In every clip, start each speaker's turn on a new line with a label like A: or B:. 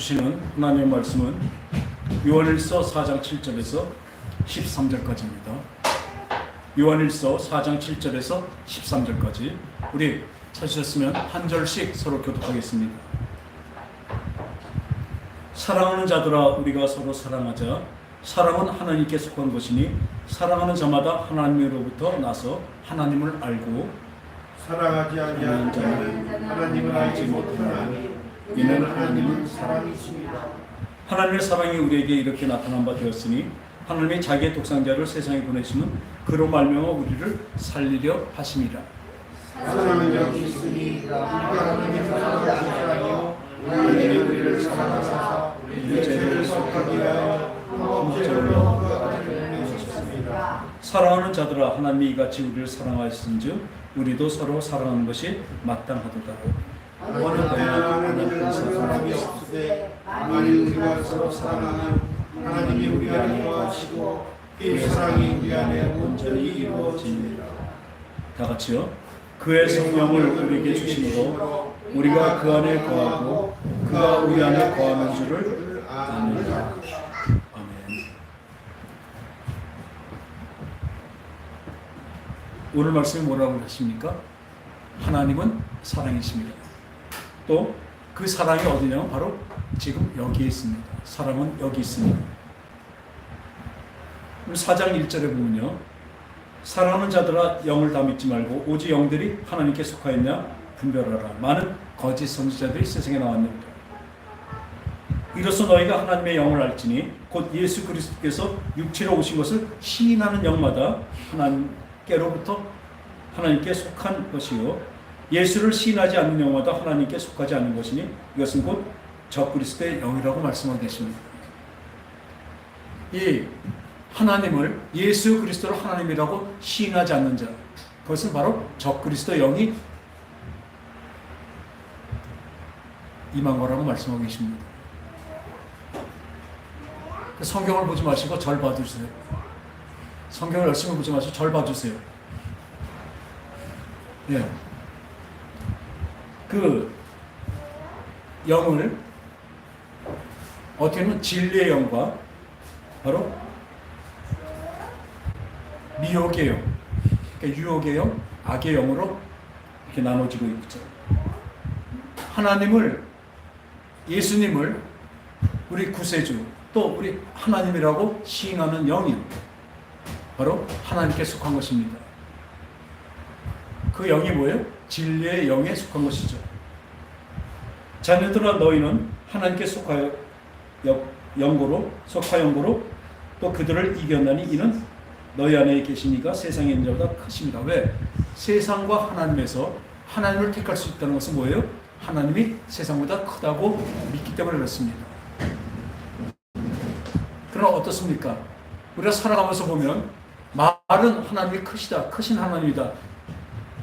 A: 주시는 하나님의 말씀은 요한일서 4장 7절에서 13절까지입니다. 요한일서 4장 7절에서 13절까지 우리 찾으셨으면 한 절씩 서로 교독하겠습니다. 사랑하는 자들아, 우리가 서로 사랑하자. 사랑은 하나님께 속한 것이니 사랑하는 자마다 하나님으로부터 나서 하나님을 알고
B: 사랑하지 아니하는 자는 하나님을 알지 못하나니 이는 하나님은 사랑이십니다.
A: 하나님의 사랑이 우리에게 이렇게 나타난 바 되었으니 하나님이 자기의 독생자를 세상에 보내시면 그로 말미암아 우리를 살리려 하심이라.
B: 사랑은 여기 있으니 우리가 하나님을 사랑하지 아니하며 하나님이 우리를 사랑하사 우리 죄를 속하기 위하여 형제로 그 아들을 보내셨습니다.
A: 사랑하는 자들아, 하나님이 이같이 우리를 사랑하였은즉 우리도 서로 사랑하는 것이 마땅하도다.
B: 어느 때나 하나님을 사랑함이 없으되 만일 우리가 서로 사랑하면 하나님이 우리 안에 거하시고 이 사랑이 우리 안에 온전히 이루어집니다.
A: 다 같이요. 그의 성령을 우리에게 주심으로 우리가 그 안에 거하고 그가 우리 안에 거하는 줄을 압니다. 아멘. 오늘 말씀이 뭐라고 하십니까? 하나님은 사랑이십니다. 또 그 사랑이 어디냐면 바로 지금 여기에 있습니다. 사랑은 여기 있습니다. 4장 1절에 보면요, 사랑하는 자들아 영을 다 믿지 말고 오직 영들이 하나님께 속하였냐 분별하라. 많은 거짓 선지자들이 세상에 나왔느니라. 이로써 너희가 하나님의 영을 알지니 곧 예수 그리스도께서 육체로 오신 것을 시인하는 영마다 하나님께로부터 하나님께 속한 것이요 예수를 시인하지 않는 영마다 하나님께 속하지 않는 것이니 이것은 곧 적그리스도의 영이라고 말씀하고 계십니다. 이 하나님을 예수 그리스도를 하나님이라고 시인하지 않는 자, 그것은 바로 적그리스도 영이 임한 거라고 말씀하고 계십니다. 성경을 보지 마시고 절 봐주세요. 성경을 열심히 보지 마시고 절 봐주세요. 예. 그 영을 어떻게 보면 진리의 영과 바로 미혹의 영, 그러니까 유혹의 영, 악의 영으로 이렇게 나눠지고 있죠. 하나님을, 예수님을 우리 구세주, 또 우리 하나님이라고 시인하는 영이 바로 하나님께 속한 것입니다. 그 영이 뭐예요? 진리의 영에 속한 것이죠. 자녀들아, 너희는 하나님께 속하 영고로 또 그들을 이겼나니 이는 너희 안에 계시니가 세상에 있는 자보다 크십니다. 왜? 세상과 하나님에서 하나님을 택할 수 있다는 것은 뭐예요? 하나님이 세상보다 크다고 믿기 때문에 그렇습니다. 그러나 어떻습니까? 우리가 살아가면서 보면 말은 하나님이 크시다, 크신 하나님이다.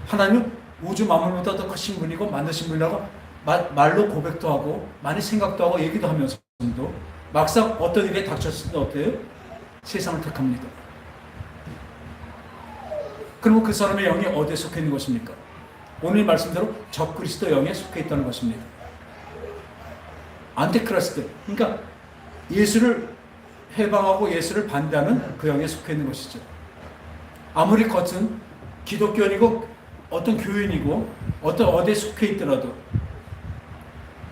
A: 하나님은 우주 만물보다 더 크신 분이고 만드신 분이라고 말로 고백도 하고 많이 생각도 하고 얘기도 하면서도 막상 어떤 일에 닥쳤을 때 어때요? 세상을 택합니다. 그러면 그 사람의 영이 어디에 속해 있는 것입니까? 오늘 말씀대로 적그리스도 영에 속해 있다는 것입니다. 안티크리스트, 그러니까 예수를 해방하고 예수를 반대하는 그 영에 속해 있는 것이죠. 아무리 겉은 기독교인이고 어떤 교인이고 어디에 속해 있더라도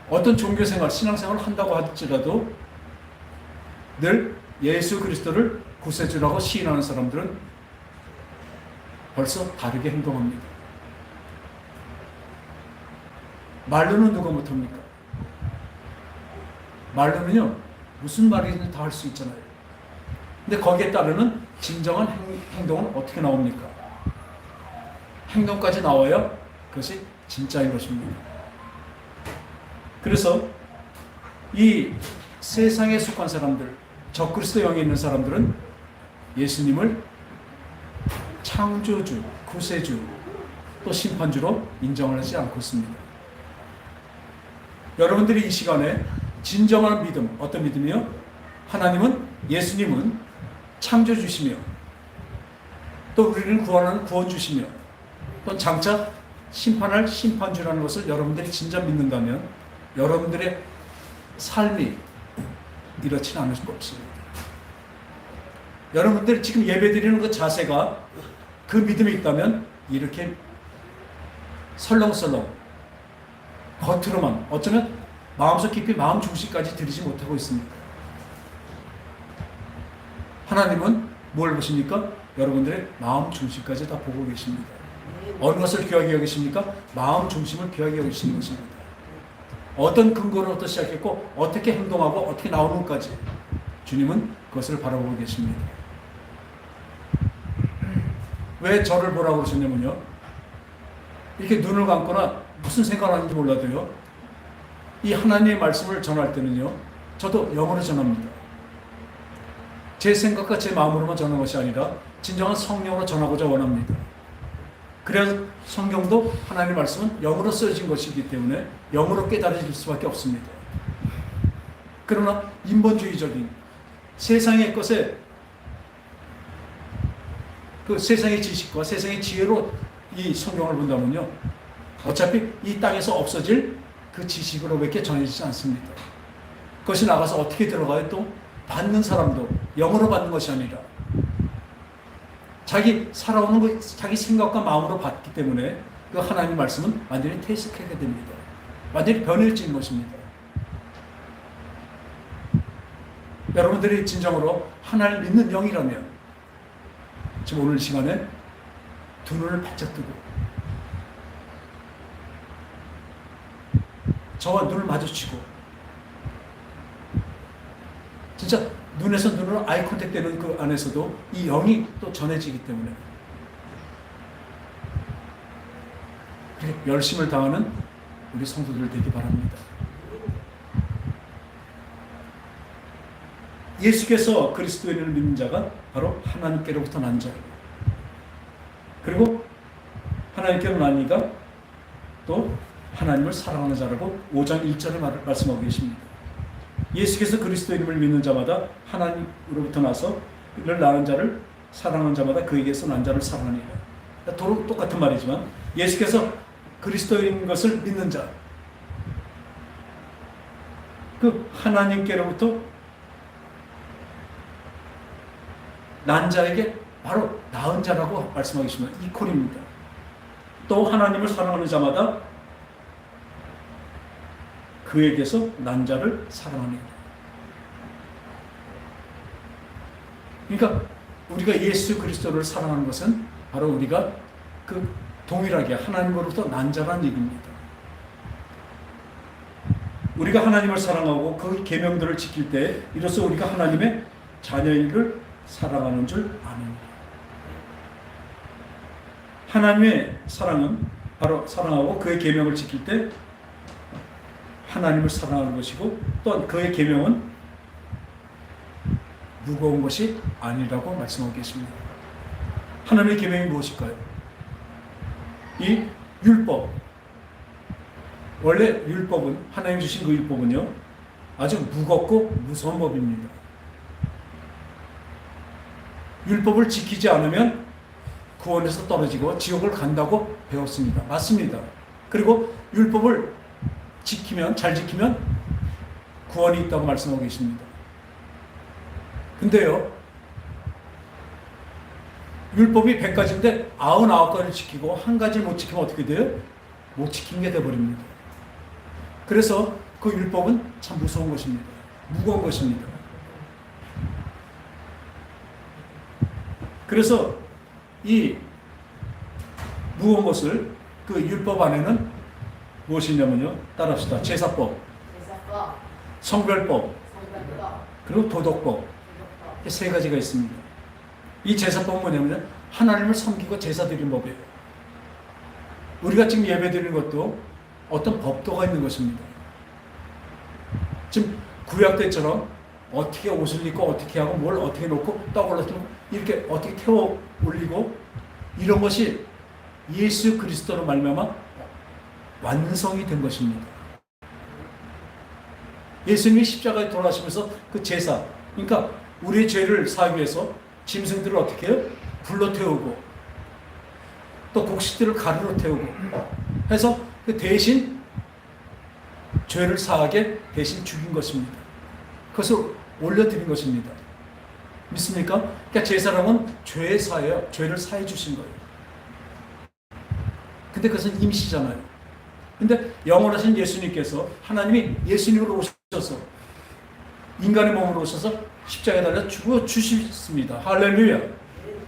A: 어떤 종교생활, 신앙생활을 한다고 할지라도 늘 예수 그리스도를 구세주라고 시인하는 사람들은 벌써 다르게 행동합니다. 말로는 누가 못합니까? 말로는요, 무슨 말이든 다 할 수 있잖아요. 근데 거기에 따르는 진정한 행동은 어떻게 나옵니까? 행동까지 나와야 그것이 진짜인 것입니다. 그래서 이 세상에 속한 사람들, 적그리스도 영에 있는 사람들은 예수님을 창조주, 구세주, 또 심판주로 인정을 하지 않고 있습니다. 여러분들이 이 시간에 진정한 믿음, 어떤 믿음이요? 하나님은, 예수님은 창조주시며 또 우리를 구원하는 구원주시며 또 장차 심판할 심판주라는 것을 여러분들이 진짜 믿는다면 여러분들의 삶이 이렇지는 않을 수 없습니다. 여러분들 지금 예배드리는 그 자세가 그 믿음이 있다면 이렇게 설렁설렁 겉으로만 어쩌면 마음속 깊이 마음 중심까지 드리지 못하고 있습니다. 하나님은 뭘 보십니까? 여러분들의 마음 중심까지 다 보고 계십니다. 어느 것을 귀하게 여기십니까? 마음 중심을 귀하게 여기시는 것입니다. 어떤 근거로부터 시작했고 어떻게 행동하고 어떻게 나오는까지 주님은 그것을 바라보고 계십니다. 왜 저를 보라고 그러셨냐면요, 이렇게 눈을 감거나 무슨 생각을 하는지 몰라도요, 이 하나님의 말씀을 전할 때는요, 저도 영어로 전합니다. 제 생각과 제 마음으로만 전하는 것이 아니라 진정한 성령으로 전하고자 원합니다. 그래서 성경도 하나님의 말씀은 영어로 쓰여진 것이기 때문에 영어로 깨달아질 수밖에 없습니다. 그러나 인본주의적인 세상의 것에 그 세상의 지식과 세상의 지혜로 이 성경을 본다면요, 어차피 이 땅에서 없어질 그 지식으로밖에 전해지지 않습니다. 그것이 나가서 어떻게 들어가요? 또 받는 사람도 영어로 받는 것이 아니라 자기 살아오는 거, 자기 생각과 마음으로 받기 때문에 그 하나님의 말씀은 완전히 퇴색하게 됩니다. 완전히 변해지는 것입니다. 여러분들이 진정으로 하나님을 믿는 영이라면 지금 오늘 시간에 두 눈을 바짝 뜨고 저와 눈을 마주치고 진짜 눈에서 눈으로 아이 컨택 되는 그 안에서도 이 영이 또 전해지기 때문에 열심을 다하는 우리 성도들 되기 바랍니다. 예수께서 그리스도인을 믿는 자가 바로 하나님께로부터 난 자예요. 그리고 하나님께로 난 이가 또 하나님을 사랑하는 자라고 5장 1절에 말씀하고 계십니다. 예수께서 그리스도인을 믿는 자마다 하나님으로부터 나서 그를 낳은 자를 사랑하는 자마다 그에게서 난 자를 사랑하니라. 도로 똑같은 말이지만 예수께서 그리스도인 것을 믿는 자, 그 하나님께로부터 난 자에게 바로 낳은 자라고 말씀하고 계십니다. 이퀄입니다. 또 하나님을 사랑하는 자마다 그에게서 난 자를 사랑하는 것. 그러니까 우리가 예수 그리스도를 사랑하는 것은 바로 우리가 그 동일하게 하나님으로부터 난 자라는 얘기입니다. 우리가 하나님을 사랑하고 그 계명들을 지킬 때 이로써 우리가 하나님의 자녀인을 사랑하는 줄 아는 것. 하나님의 사랑은 바로 사랑하고 그의 계명을 지킬 때 하나님을 사랑하는 것이고 또한 그의 계명은 무거운 것이 아니라고 말씀하고 계십니다. 하나님의 계명이 무엇일까요? 이 율법, 원래 율법은 하나님 주신 그 율법은요 아주 무겁고 무서운 법입니다. 율법을 지키지 않으면 구원에서 떨어지고 지옥을 간다고 배웠습니다. 맞습니다. 그리고 율법을 지키면, 잘 지키면 구원이 있다고 말씀하고 계십니다. 근데요, 율법이 100가지인데 99가지를 지키고 한 가지를 못 지키면 어떻게 돼요? 못 지킨 게 돼버립니다. 그래서 그 율법은 참 무서운 것입니다. 무거운 것입니다. 그래서 이 무거운 것을 그 율법 안에는 무엇이냐면요, 따라합시다. 제사법, 성별법, 그리고 도덕법, 이 세 가지가 있습니다. 이 제사법은 뭐냐면 하나님을 섬기고 제사 드리는 법이에요. 우리가 지금 예배 드리는 것도 어떤 법도가 있는 것입니다. 지금 구약 때처럼 어떻게 옷을 입고 어떻게 하고 뭘 어떻게 놓고 떡을 어떻게 놓고 이렇게 어떻게 태워 올리고 이런 것이 예수 그리스도로 말미암아 완성이 된 것입니다. 예수님이 십자가에 돌아가시면서 그 제사, 그러니까 우리의 죄를 사하기 위해서 짐승들을 어떻게 해요? 불로 태우고 또 곡식들을 가루로 태우고 해서 그 대신 죄를 사하게 대신 죽인 것입니다. 그것을 올려드린 것입니다. 믿습니까? 그러니까 제사랑은 죄의 사예요. 죄를 사해 주신 거예요. 근데 그것은 임시잖아요. 근데 영원하신 예수님께서, 하나님이 예수님으로 오셔서 인간의 몸으로 오셔서 십자가에 달려 죽어 주셨습니다. 할렐루야.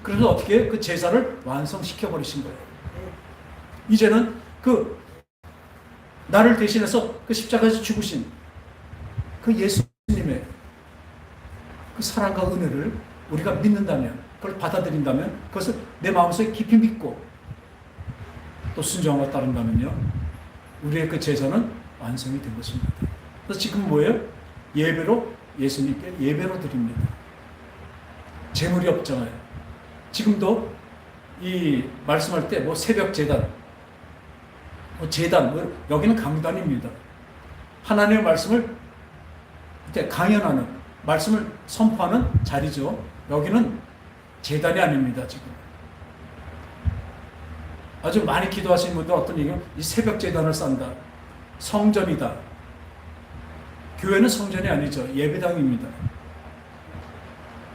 A: 그래서 어떻게 그 제사를 완성시켜 버리신 거예요. 이제는 그 나를 대신해서 그 십자가에서 죽으신 그 예수님의 그 사랑과 은혜를 우리가 믿는다면, 그걸 받아들인다면, 그것을 내 마음속에 깊이 믿고 또 순종하고 따른다면요, 우리의 그 제사는 완성이 된 것입니다. 그래서 지금 뭐예요? 예배로, 예수님께 예배로 드립니다. 재물이 없잖아요. 지금도 이 말씀할 때 뭐 새벽 제단, 뭐 제단, 뭐 여기는 강단입니다. 하나님의 말씀을 이렇게 강연하는, 말씀을 선포하는 자리죠. 여기는 제단이 아닙니다. 지금 아주 많이 기도하시는 분들 어떤 얘기는 이 새벽 제단을 싼다, 성전이다. 교회는 성전이 아니죠. 예배당입니다.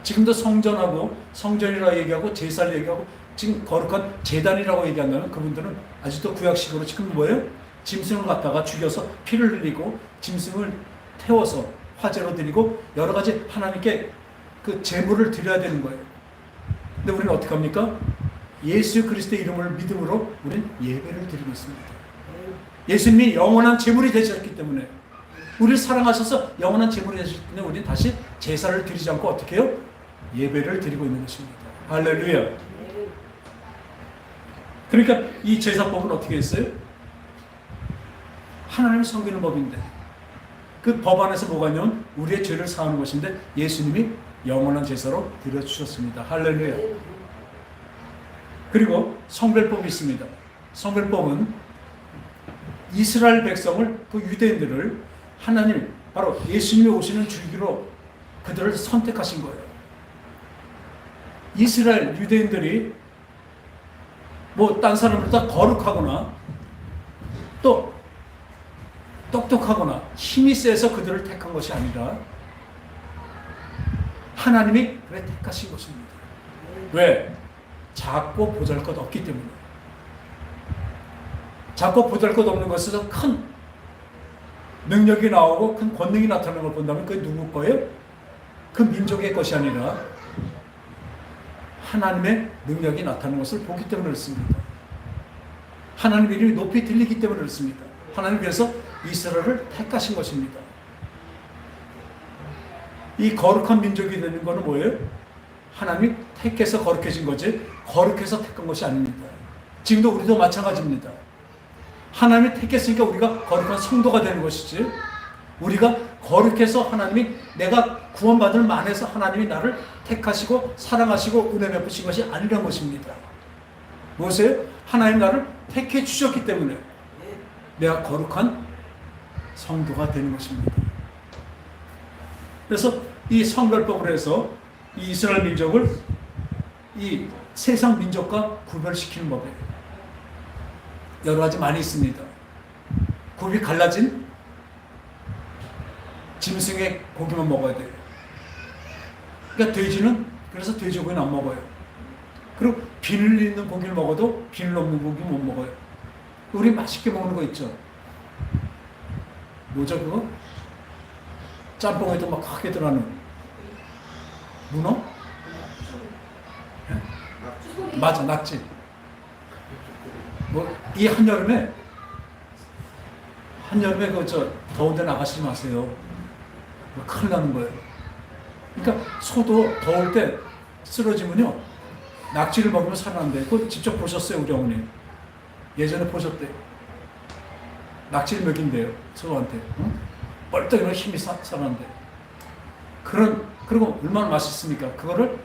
A: 지금도 성전하고 성전이라고 얘기하고 제사를 얘기하고 지금 거룩한 제단이라고 얘기한다면 그분들은 아직도 구약식으로 지금 뭐예요? 짐승을 갖다가 죽여서 피를 흘리고 짐승을 태워서 화제로 드리고 여러 가지 하나님께 그 제물을 드려야 되는 거예요. 근데 우리는 어떻게 합니까? 예수 그리스도의 이름을 믿음으로 우리는 예배를 드리고 있습니다. 예수님이 영원한 제물이 되셨기 때문에, 우리를 사랑하셔서 영원한 제물이 되셨기 때문에 우리는 다시 제사를 드리지 않고 어떻게 해요? 예배를 드리고 있는 것입니다. 할렐루야. 그러니까 이 제사법은 어떻게 했어요? 하나님을 섬기는 법인데, 그 법 안에서 뭐가 있냐면 우리의 죄를 사하는 것인데 예수님이 영원한 제사로 드려주셨습니다. 할렐루야. 그리고 성별법이 있습니다. 성별법은 이스라엘 백성을, 그 유대인들을 하나님, 바로 예수님이 오시는 줄기로 그들을 선택하신 거예요. 이스라엘 유대인들이 뭐 딴 사람보다 거룩하거나 또 똑똑하거나 힘이 세서 그들을 택한 것이 아니라 하나님이 그래 택하신 것입니다. 왜? 작고 보잘것 없기 때문에. 작고 보잘것 없는 것에서 큰 능력이 나오고 큰 권능이 나타나는 걸 본다면 그게 누구 거예요? 그 민족의 것이 아니라 하나님의 능력이 나타나는 것을 보기 때문에 그렇습니다. 하나님의 이름이 높이 들리기 때문에 그렇습니다. 하나님께서 이스라엘을 택하신 것입니다. 이 거룩한 민족이 되는 것은 뭐예요? 하나님이 택해서 거룩해진 거지 거룩해서 택한 것이 아닙니다. 지금도 우리도 마찬가지입니다. 하나님이 택했으니까 우리가 거룩한 성도가 되는 것이지, 우리가 거룩해서 하나님이 내가 구원받을 만해서 하나님이 나를 택하시고 사랑하시고 은혜 베푸신 것이 아니란 것입니다. 무엇이에요? 하나님 나를 택해 주셨기 때문에 내가 거룩한 성도가 되는 것입니다. 그래서 이 성별법을 해서 이 이스라엘 민족을 이 세상 민족과 구별시키는 법이에요. 여러 가지 많이 있습니다. 굽이 갈라진 짐승의 고기만 먹어야 돼요. 그러니까 돼지는, 그래서 돼지고기는 안 먹어요. 그리고 비늘 있는 고기를 먹어도 비늘 없는 고기 못 먹어요. 우리 맛있게 먹는 거 있죠? 뭐죠 그거? 짬뽕에도 막 크게 들어가는 문어? 네? 맞아, 낙지. 뭐 이 한여름에 그 더운데 나가시지 마세요. 뭐 큰일 나는 거예요. 그러니까 소도 더울 때 쓰러지면요 낙지를 먹으면 살아난대. 그거 직접 보셨어요 우리 어머니? 예전에 보셨대요. 낙지를 먹인대요 소한테. 응? 뻘떡이면 힘이 살아난대. 그리고 얼마나 맛있습니까? 그거를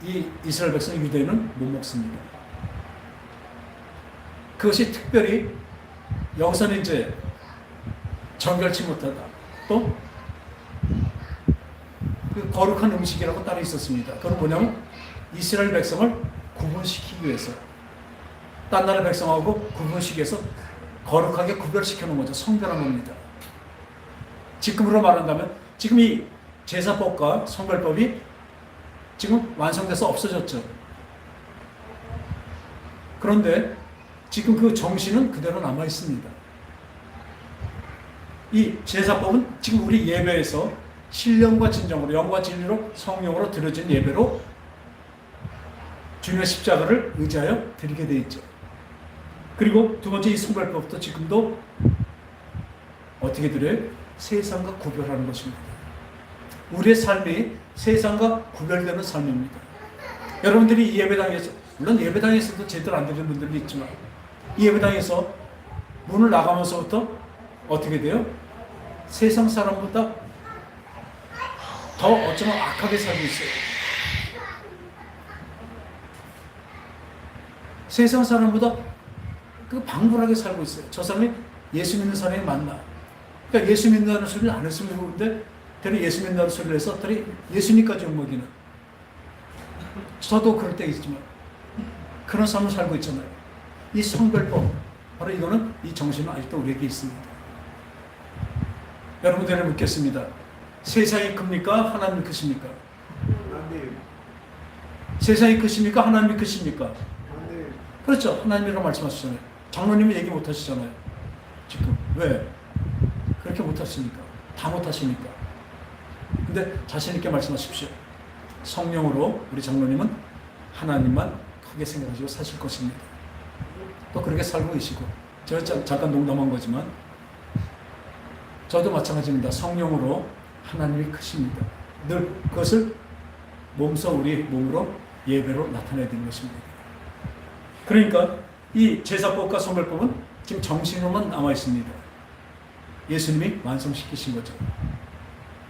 A: 이 이스라엘 백성 유대인은 못 먹습니다. 그것이 특별히 여기서는 이제 정결치 못하다. 또 그 거룩한 음식이라고 따로 있었습니다. 그건 뭐냐면 이스라엘 백성을 구분시키기 위해서, 딴 나라 백성하고 구분시켜서 거룩하게 구별시켜 놓은 거죠. 성별한 겁니다. 지금으로 말한다면 지금 이 제사법과 성별법이 지금 완성돼서 없어졌죠. 그런데 지금 그 정신은 그대로 남아 있습니다. 이 제사법은 지금 우리 예배에서 신령과 진정으로 영과 진리로 성령으로 드려진 예배로 주님의 십자가를 의지하여 드리게 되어 있죠. 그리고 두 번째 이 성별법도 지금도 어떻게 드려요? 세상과 구별하는 것입니다. 우리의 삶이 세상과 구별되는 삶입니다. 여러분들이 이 예배당에서, 물론 예배당에서도 제대로 안 되는 분들도 있지만 이 예배당에서 문을 나가면서부터 어떻게 돼요? 세상 사람보다 더 어쩌면 악하게 살고 있어요. 세상 사람보다 그 방불하게 살고 있어요. 저 사람이 예수 믿는 사람이 맞나? 그러니까 예수 믿는다는 소리를 안 했으면 좋은데 대리 예수 믿는다는 소리를 해서 대리 예수님까지 욕먹이는. 저도 그럴 때 있지만 그런 삶을 살고 있잖아요. 이 성별법, 바로 이거는 이 정신은 아직도 우리에게 있습니다. 여러분들에게 묻겠습니다. 세상이 큽니까? 하나님이 크십니까? 세상이 크십니까? 하나님이 크십니까? 그렇죠. 하나님이라고 말씀하시잖아요. 장로님은 얘기 못 하시잖아요. 지금. 왜? 그렇게 못 하십니까? 다 못 하시니까. 근데 자신있게 말씀하십시오. 성령으로 우리 장로님은 하나님만 크게 생각하시고 사실 것입니다. 또 그렇게 살고 계시고, 제가 잠깐 농담한 거지만 저도 마찬가지입니다. 성령으로 하나님이 크십니다. 늘 그것을 몸소 우리 몸으로 예배로 나타내야 되는 것입니다. 그러니까 이 제사법과 성별법은 지금 정신으로만 남아 있습니다. 예수님이 완성시키신 거죠.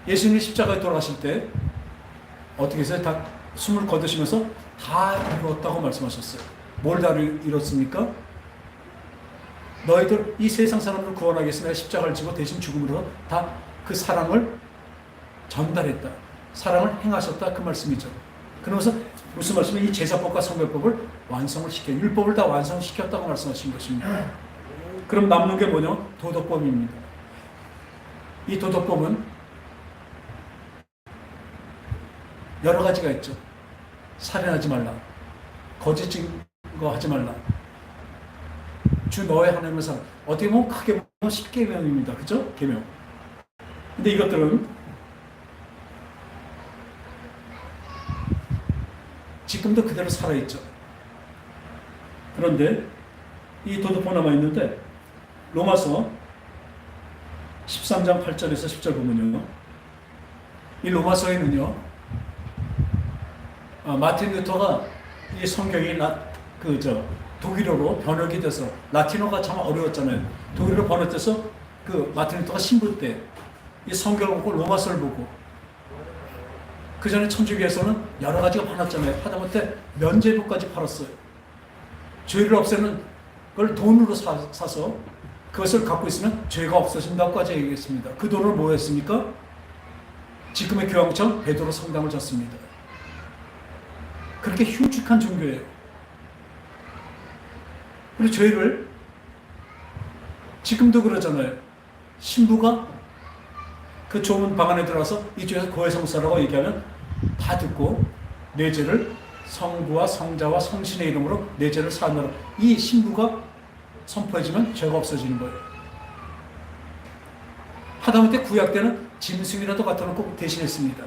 A: 예수님이 십자가에 돌아가실 때 어떻게 해서 다 숨을 거두시면서 다 이루었다고 말씀하셨어요. 뭘 다 이뤘습니까? 너희들 이 세상 사람들을 구원하기 위해서 내가 십자가를 지고 대신 죽음으로 다 그 사랑을 전달했다. 사랑을 행하셨다. 그 말씀이죠. 그러면서 무슨 말씀이에요? 이 제사법과 성별법을 완성을 시켜, 율법을 다 완성시켰다고 말씀하신 것입니다. 그럼 남는 게 뭐냐? 도덕법입니다. 이 도덕법은 여러 가지가 있죠. 살인하지 말라, 거짓 증거하지 말라, 주 너의 하나님을 사랑. 어떻게 보면 크게 보면 10계명입니다. 그죠? 계명. 근데 이것들은 지금도 그대로 살아있죠. 그런데 이 도덕법 남아있는데 로마서 13장 8절에서 10절 보면요, 이 로마서에는요, 마틴 루터가 이 성경이 독일어로 번역이 돼서, 라틴어가 참 어려웠잖아요. 독일어로 번역돼서 그 마틴 루터가 신부 때 이 성경을 보고 로마서를 보고, 그 전에 천주교에서는 여러 가지가 많았잖아요. 하다못해 면죄부까지 팔았어요. 죄를 없애는 걸 돈으로 사서 그것을 갖고 있으면 죄가 없어진다고까지 얘기했습니다. 그 돈을 뭐 했습니까? 지금의 교황청 베드로 성당을 졌습니다. 그렇게 흉측한 종교예요. 그리고 죄를 지금도 그러잖아요. 신부가 그 좁은 방 안에 들어가서 이쪽에서 고해성사라고 얘기하면 다 듣고 내 죄를 성부와 성자와 성신의 이름으로 내 죄를 사하노라. 이 신부가 선포해지면 죄가 없어지는 거예요. 하다못해 구약 때는 짐승이라도 갖다 놓고 대신했습니다.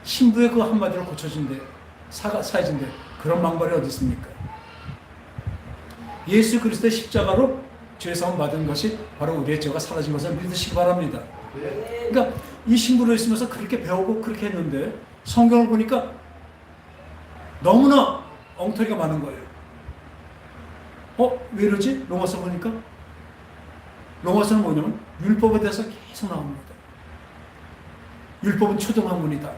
A: 신부의 그 한마디로 고쳐진대, 사해진대. 그런 망발이 어디 있습니까? 예수 그리스도의 십자가로 죄사함 받은 것이 바로 우리의 죄가 사라진 것을 믿으시기 바랍니다. 그러니까 이 신부로 있으면서 그렇게 배우고 그렇게 했는데 성경을 보니까 너무나 엉터리가 많은 거예요. 왜 이러지? 로마서 보니까 로마서는 뭐냐면 율법에 대해서 계속 나옵니다. 율법은 초등학문이다.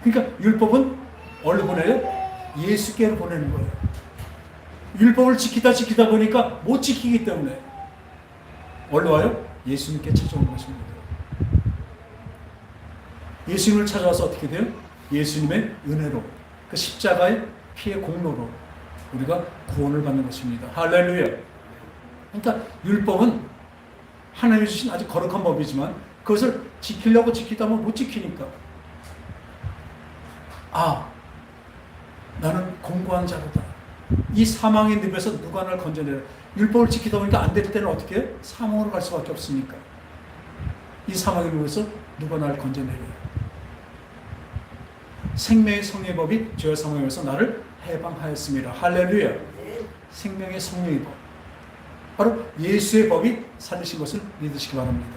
A: 그러니까 율법은 어디로 보내요? 예수께로 보내는 거예요. 율법을 지키다 보니까 못 지키기 때문에 어디로 와요? 예수님께 찾아오는 것입니다. 예수님을 찾아와서 어떻게 돼요? 예수님의 은혜로, 그 십자가의 피의 공로로 우리가 구원을 받는 것입니다. 할렐루야. 그러니까 율법은 하나님이 주신 아주 거룩한 법이지만 그것을 지키려고 지키다 보면 못 지키니까 나는 공고한 자로다. 이 사망의 늪에서 누가 날 건져내라. 율법을 지키다 보니까 안 될 때는 어떻게 해? 사망으로 갈 수밖에 없으니까 이 사망의 늪에서 누가 날 건져내라. 생명의 성령의 법이 죄와 사망에서 나를 해방하였습니다. 할렐루야. 생명의 성령의 법, 바로 예수의 법이 살리신 것을 믿으시기 바랍니다.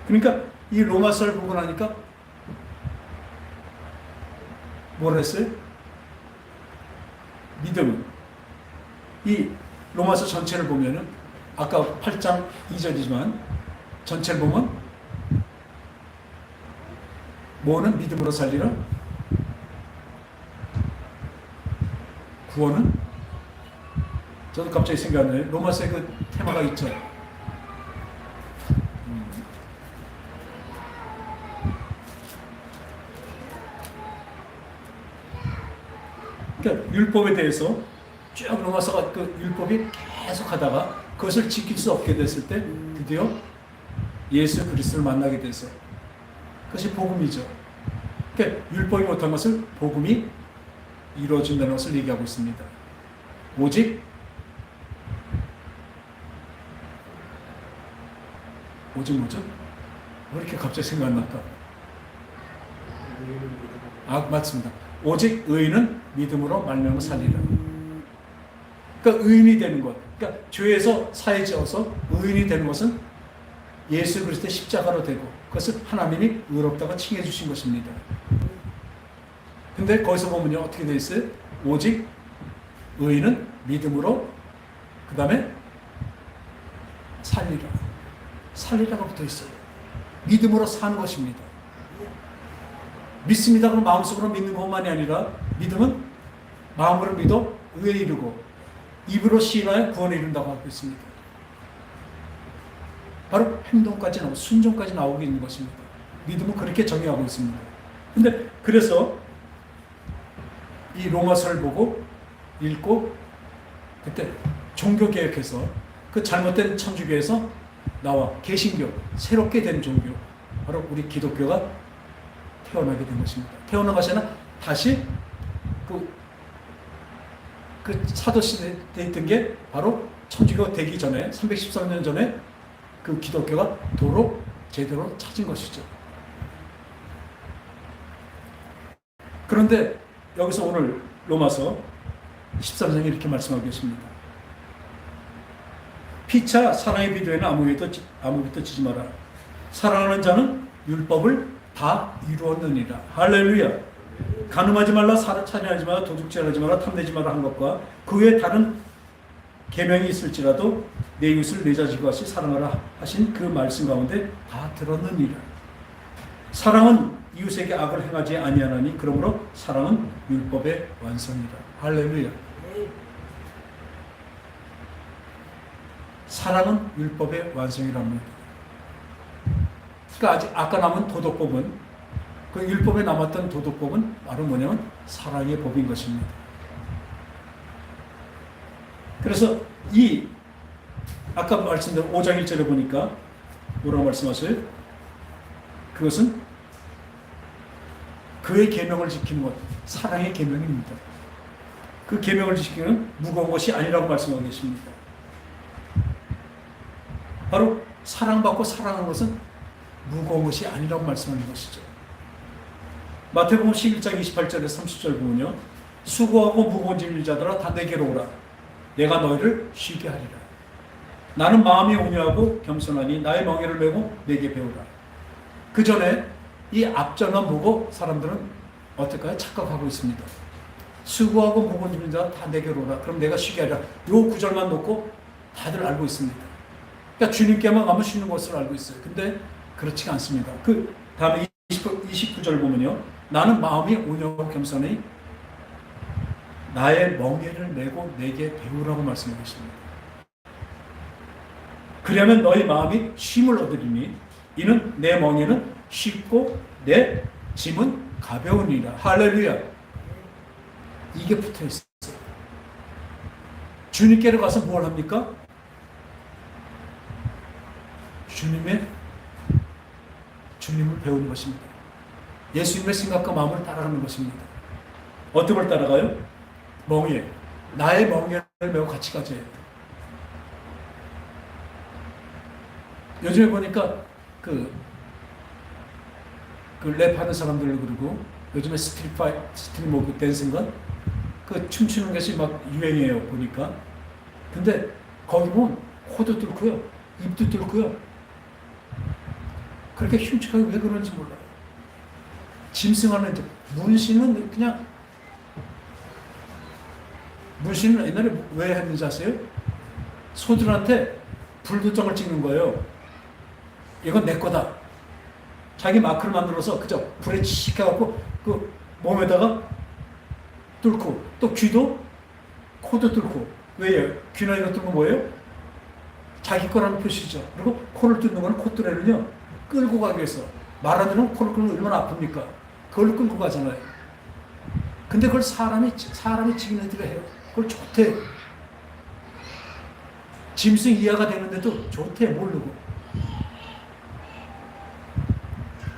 A: 그러니까 이 로마서를 보고 나니까 뭐라 했어요? 믿음은 이 로마서 전체를 보면은 아까 8장 2절이지만 전체를 보면 뭐는 믿음으로 살리라? 구원은? 저도 갑자기 생각나요. 로마서에 그 테마가 있죠. 그러니까 율법에 대해서 쭉 로마서가 그 율법이 계속 하다가 그것을 지킬 수 없게 됐을 때 드디어 예수 그리스도를 만나게 돼서 그것이 복음이죠. 그러니까 율법이 못한 것을 복음이 이루어진다는 것을 얘기하고 있습니다. 오직 뭐죠? 왜 이렇게 갑자기 생각 안 날까? 맞습니다. 오직 의인은 믿음으로 말미암아 살리라. 그러니까 의인이 되는 것, 그러니까 죄에서 사해져서 의인이 되는 것은 예수 그리스도의 십자가로 되고 그것을 하나님이 의롭다고 칭해 주신 것입니다. 근데 거기서 보면요 어떻게 되어 있어요? 오직 의인은 믿음으로 그 다음에 살리라가 붙어 있어요. 믿음으로 사는 것입니다. 믿습니다. 그럼 마음속으로 믿는 것만이 아니라 믿음은 마음으로 믿어 의에 이르고 입으로 시인하여 구원에 이른다고 하고 있습니다. 바로 행동까지 나오고 순종까지 나오게 있는 것입니다. 믿음은 그렇게 정의하고 있습니다. 근데 그래서 이 로마서를 보고 읽고 그때 종교개혁해서 그 잘못된 천주교에서 나와 개신교, 새롭게 된 종교, 바로 우리 기독교가 태어나게 된 것입니다. 태어난 것이 아니라 다시 그 사도시대에 있던 게 바로 천주교가 되기 전에 313년 전에 그 기독교가 도로 제대로 찾은 것이죠. 그런데 여기서 오늘 로마서 13장에 이렇게 말씀하고 계십니다. 피차 사랑의 비도에는 아무 빚도 지지 마라. 사랑하는 자는 율법을 다 이루었느니라. 할렐루야. 간음하지 말라, 살인하지 마라, 도둑질하지 마라, 탐내지 마라 한 것과 그 외에 다른 계명이 있을지라도 내 이웃을 내 자식과 같이 사랑하라 하신 그 말씀 가운데 다 들었느니라. 사랑은 이웃에게 악을 행하지 아니하나니 그러므로 사랑은 율법의 완성이라. 할렐루야. 사랑은 율법의 완성이랍니다. 그러니까 아까 남은 도덕법은 그 율법에 남았던 도덕법은 바로 뭐냐면 사랑의 법인 것입니다. 그래서 이 아까 말씀드린 5장 1절에 보니까 뭐라고 말씀하세요? 그것은 그의 계명을 지키는 것, 사랑의 계명입니다. 그 계명을 지키는 무거운 것이 아니라고 말씀하고 계십니다. 바로 사랑받고 사랑하는 것은 무거운 것이 아니라고 말씀하는 것이죠. 마태복음 11장 28절에서 30절 보면요. 수고하고 무거운 짐을 자들아 다 내게로 오라. 내가 너희를 쉬게 하리라. 나는 마음이 온유하고 겸손하니 나의 멍에를 메고 내게 배우라. 그 전에 이 앞절만 보고 사람들은 어떨까요? 착각하고 있습니다. 수고하고 무거운 짐을 자들아 다 내게로 오라. 그럼 내가 쉬게 하리라. 요 구절만 놓고 다들 알고 있습니다. 그러니까 주님께만 가면 쉬는 것을 알고 있어요. 근데 그렇지가 않습니다. 그 다음에 29절 보면요. 나는 마음이 온유하고 겸손히 나의 멍에를 메고 내게 배우라고 말씀하고 있습니다. 그러면 너희 마음이 쉼을 얻으리니 이는 내 멍에는 쉽고 내 짐은 가벼우니라. 할렐루야. 이게 붙어 있어요. 주님께로 가서 뭘 합니까? 주님을 배우는 것입니다. 예수님의 생각과 마음을 따라가는 것입니다. 어떤 걸 따라가요? 멍에. 나의 멍에를 매우 같이 가져요. 요즘에 보니까 그 랩하는 사람들 그러고 요즘에 스트릿 댄스인가? 그 춤추는 것이 막 유행이에요, 보니까. 근데 거기 보면 코도 뚫고요, 입도 뚫고요. 그렇게 흉측하게 왜 그런지 몰라요. 짐승하는 문신은 그냥 문신은 옛날에 왜 했는지 아세요? 소들한테 불도장을 찍는 거예요. 이건 내 거다. 자기 마크를 만들어서 그저 불에 칙 해갖고 그 몸에다가 뚫고 또 귀도 코도 뚫고. 왜요? 귀나 이거 뚫는 거 뭐예요? 자기 거라는 표시죠. 그리고 코를 뚫는 거는 콧뚜레는요 끌고 가기 위해서. 말하는 코를 끌면 얼마나 아픕니까? 그걸 끌고 가잖아요. 근데 그걸 사람이 지금 애들이 해요. 그걸 좋대. 짐승 이하가 되는데도 좋대, 모르고.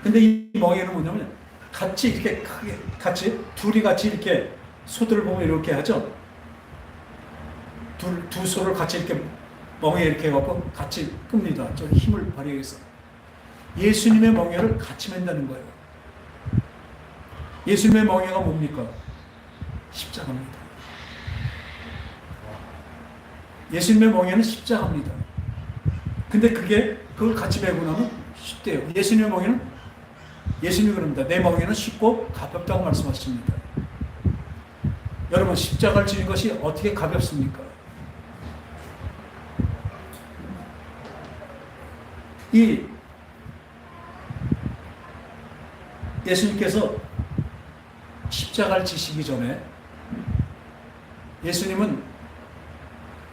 A: 근데 이 멍에는 뭐냐면 같이 이렇게 크게 둘이 같이 이렇게 소들을 보면 이렇게 하죠. 두 소를 같이 이렇게 멍에 이렇게 해갖고 같이 끕니다. 저 힘을 발휘해서. 예수님의 멍에를 같이 맨다는 거예요. 예수님의 멍에가 뭡니까? 십자가입니다. 예수님의 멍에는 십자가입니다. 근데 그걸 같이 메고 나면 쉽대요. 예수님의 멍에는 예수님이 그럽니다. 내 멍에는 쉽고 가볍다고 말씀하십니다. 여러분, 십자가를 지는 것이 어떻게 가볍습니까? 이 예수님께서 십자가를 지시기 전에 예수님은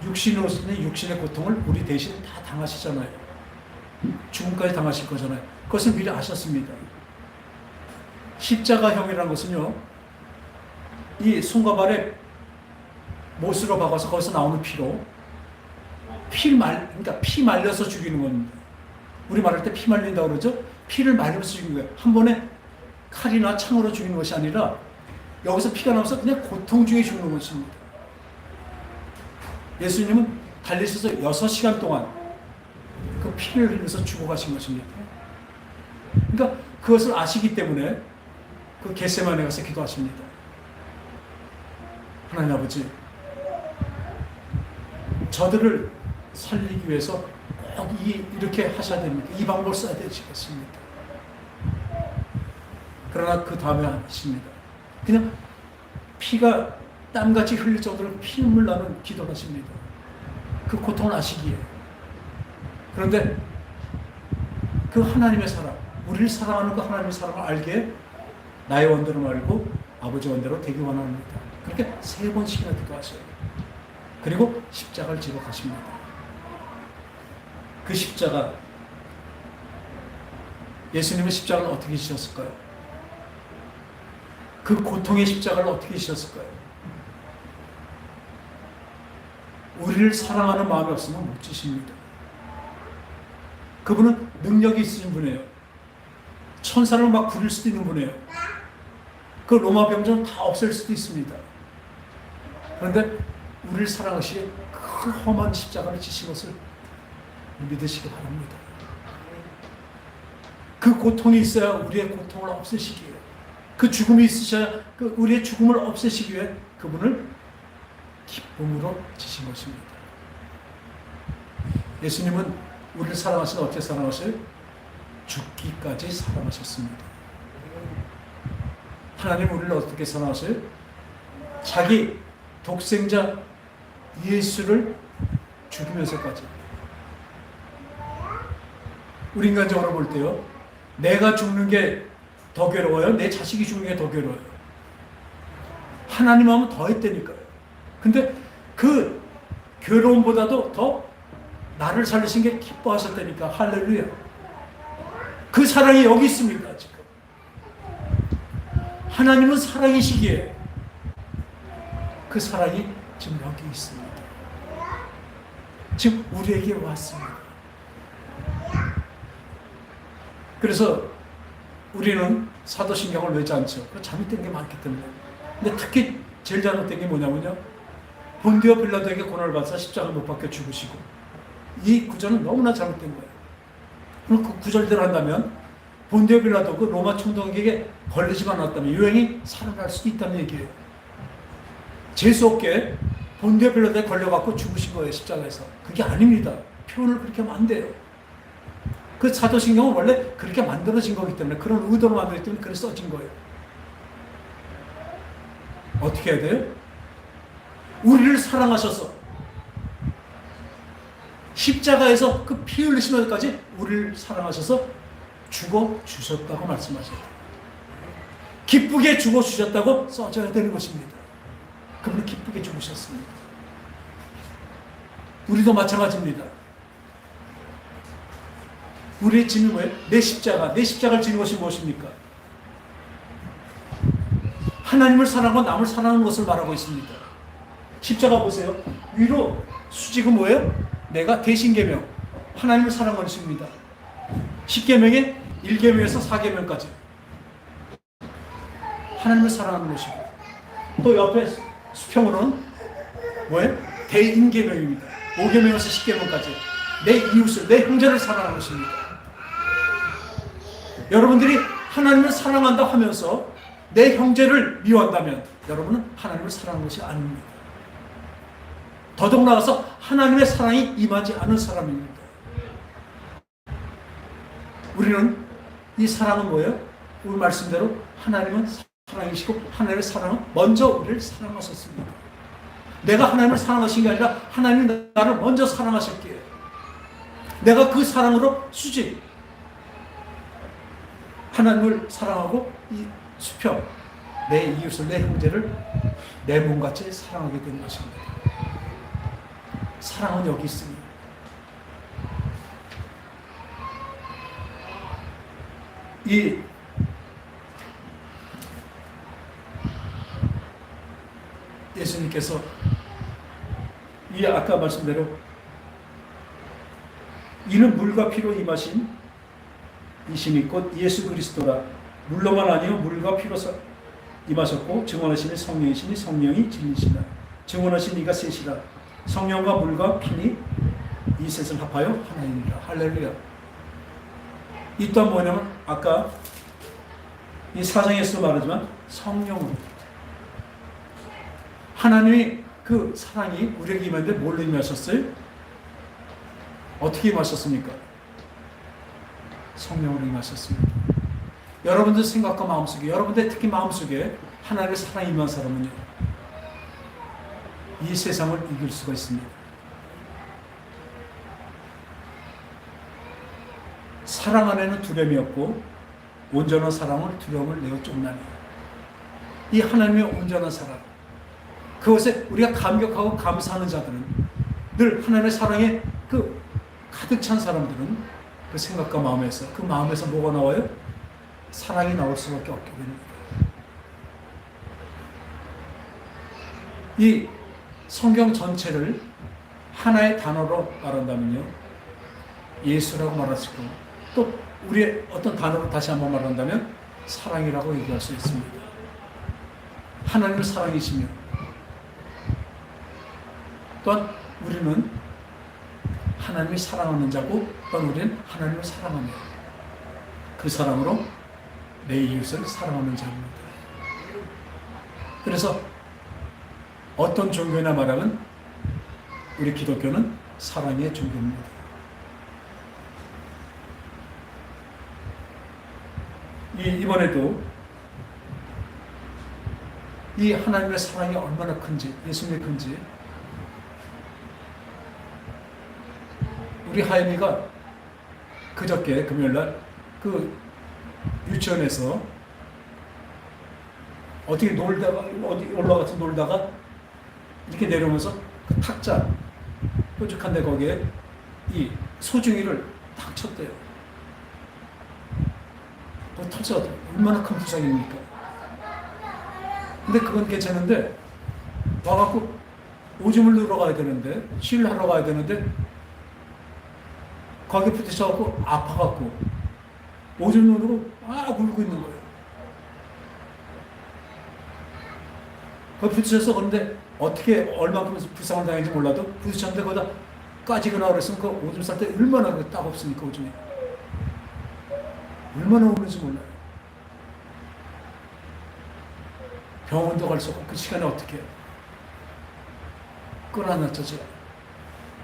A: 육신의 고통을 우리 대신 다 당하시잖아요. 죽음까지 당하실 거잖아요. 그것을 미리 아셨습니다. 십자가형이라는 것은요, 이 손과 발에 못으로 박아서 거기서 나오는 피로 그러니까 피 말려서 죽이는 겁니다. 우리 말할 때 피 말린다고 그러죠? 피를 말려서 죽이는 거예요. 한 번에 칼이나 창으로 죽이는 것이 아니라 여기서 피가 나와서 그냥 고통 중에 죽는 것입니다. 예수님은 달리셔서 6시간 동안 그 피를 흘려서 죽어가신 것입니다. 그러니까 그것을 아시기 때문에 그 겟세마네 가서 기도하십니다. 하나님 아버지, 저들을 살리기 위해서 꼭 이렇게 하셔야 됩니까? 이 방법을 써야 되시겠습니까? 그러나 그 다음에 하십니다. 그냥 피가 땀같이 흘릴 정도로 피눈물 나는 기도를 하십니다. 그 고통을 아시기에. 그런데 그 하나님의 사랑, 우리를 사랑하는 그 하나님의 사랑을 알기에 나의 원대로 말고 아버지 원대로 되기 원합니다. 그렇게 3번씩이나 기도하셔요. 그리고 십자가를 지고 가십니다. 그 십자가, 예수님은 십자가를 어떻게 지셨을까요? 그 고통의 십자가를 어떻게 지셨을까요? 우리를 사랑하는 마음이 없으면 못 지십니다. 그분은 능력이 있으신 분이에요. 천사를 막 부릴 수도 있는 분이에요. 그 로마 병정은 다 없앨 수도 있습니다. 그런데 우리를 사랑하시기에 그 험한 십자가를 지신 것을 믿으시기 바랍니다. 그 고통이 있어야 우리의 고통을 없애시기 위해, 그 죽음이 있으셔야 그 우리의 죽음을 없애시기 위해 그분을 기쁨으로 지신 것입니다. 예수님은 우리를 사랑하시는 어떻게 사랑하셔요? 죽기까지 사랑하셨습니다. 하나님 우리를 어떻게 사랑하셔요? 자기 독생자 예수를 죽이면서까지. 우리 인간적으로 볼 때요, 내가 죽는 게 더 괴로워요? 내 자식이 죽는 게 더 괴로워요? 하나님 하면 더 했다니까요. 근데 그 괴로움보다도 더 나를 살리신 게 기뻐하셨다니까. 할렐루야. 그 사랑이 여기 있습니다. 지금 하나님은 사랑이시기에 그 사랑이 지금 여기 있습니다. 지금 우리에게 왔습니다. 그래서 우리는 사도신경을 외지 않죠. 그 잘못된 게 많기 때문에. 근데 특히 제일 잘못된 게 뭐냐면요. 본디오 빌라도에게 고난을 받아서 십자가를 못 박혀 죽으시고, 이 구절은 너무나 잘못된 거예요. 그럼 그 구절대로 한다면 본디오 빌라도 그 로마 총독에게 걸리지만 않았다면 유행이 살아날 수도 있다는 얘기예요. 재수 없게 본디오 빌라도에 걸려갖고 죽으신 거예요, 십자가에서. 그게 아닙니다. 표현을 그렇게 하면 안 돼요. 그 사도신경은 원래 그렇게 만들어진 거기 때문에, 그런 의도로 만들어졌기 때문에 그렇게 써진 거예요. 어떻게 해야 돼요? 우리를 사랑하셔서 십자가에서 그 피 흘리시면서까지 우리를 사랑하셔서 죽어 주셨다고 말씀하셔야 돼요. 기쁘게 죽어 주셨다고 써져야 되는 것입니다. 그분은 기쁘게 죽으셨습니다. 우리도 마찬가지입니다. 우리의 짐이 뭐예요? 내 십자가를 지는 것이 무엇입니까? 하나님을 사랑하고 남을 사랑하는 것을 말하고 있습니다. 십자가 보세요. 위로 수직은 뭐예요? 내가 대신 계명, 하나님을 사랑하는 것입니다. 10계명에 1계명에서 4계명까지 하나님을 사랑하는 것이고, 또 옆에 수평으로는 뭐예요? 대인계명입니다. 5계명에서 10계명까지 내 이웃을, 내 형제를 사랑하는 것입니다. 여러분들이 하나님을 사랑한다 하면서 내 형제를 미워한다면 여러분은 하나님을 사랑하는 것이 아닙니다. 더더욱 나아가서 하나님의 사랑이 임하지 않은 사람입니다. 우리는 이 사랑은 뭐예요? 우리 말씀대로 하나님은 사랑이시고 하나님의 사랑은 먼저 우리를 사랑하셨습니다. 내가 하나님을 사랑하신 게 아니라 하나님이 나를 먼저 사랑하셨기에 내가 그 사랑으로 수직 하나님을 사랑하고 이 수평 내 이웃을, 내 형제를 내 몸같이 사랑하게 되는 것입니다. 사랑은 여기 있습니다. 이 예수님께서 이 아까 말씀대로 이는 물과 피로 임하신 이심이 곧 예수 그리스도라. 물로만 아니요 물과 피로 임하셨고 증언하시니 성령이시니 성령이 진리시라. 증언하신 이가 셋이라. 성령과 물과 피니 이 셋을 합하여 하나님이라. 할렐루야. 이 또한 뭐냐면 아까 이 사장에서 말하지만 성령으로 하나님이 그 사랑이 우리에게 임했는데 뭘로 임하셨어요? 어떻게 임하셨습니까? 성령으로 임하셨습니다. 여러분들 생각과 마음속에, 여러분들 특히 마음속에 하나님의 사랑이 임한 사람은요, 이 세상을 이길 수가 있습니다. 사랑 안에는 두려움이 없고 온전한 사랑은 두려움을 내어 쫓나니. 이 하나님의 온전한 사랑, 그것에 우리가 감격하고 감사하는 자들은, 늘 하나님의 사랑에 그 가득 찬 사람들은 그 생각과 마음에서, 그 마음에서 뭐가 나와요? 사랑이 나올 수밖에 없게 됩니다. 이 성경 전체를 하나의 단어로 말한다면요, 예수라고 말할 수 있고, 또 우리의 어떤 단어로 다시 한번 말한다면 사랑이라고 얘기할 수 있습니다. 하나님의 사랑이시며, 또한 우리는 하나님이 사랑하는 자고, 또한 우리는 하나님을 사랑하며 그 사랑으로 내 이웃을 사랑하는 자입니다. 그래서 어떤 종교나 말하면 우리 기독교는 사랑의 종교입니다. 이번에도 이 하나님의 사랑이 얼마나 큰지, 예수님의 큰지, 우리 하임이가 그저께 금요일날 그 유치원에서 어떻게 놀다가, 어디 올라가서 놀다가 이렇게 내려오면서 그 탁자 뾰족한데 거기에 이 소중이를 탁 쳤대요. 그 탁자 얼마나 큰 부상입니까? 근데 그건 괜찮은데 와갖고 오줌을 누러 가야 되는데, 쉬를 하러 가야 되는데 거기 부딪혀갖고 아파갖고 오줌 눈으로 막 울고 있는 거예요. 그 부딪혀서 그런데 어떻게 얼마큼 불쌍을 당했는지 몰라도 부딪혔는데 거기다 까지거나 그랬으면 그 오줌 쌀 때 얼마나 딱 없으니까 오줌이 얼마나 오는지 몰라요. 병원도 갈 수 없고 그 시간에 어떻게 해요? 끌어안았죠 제가.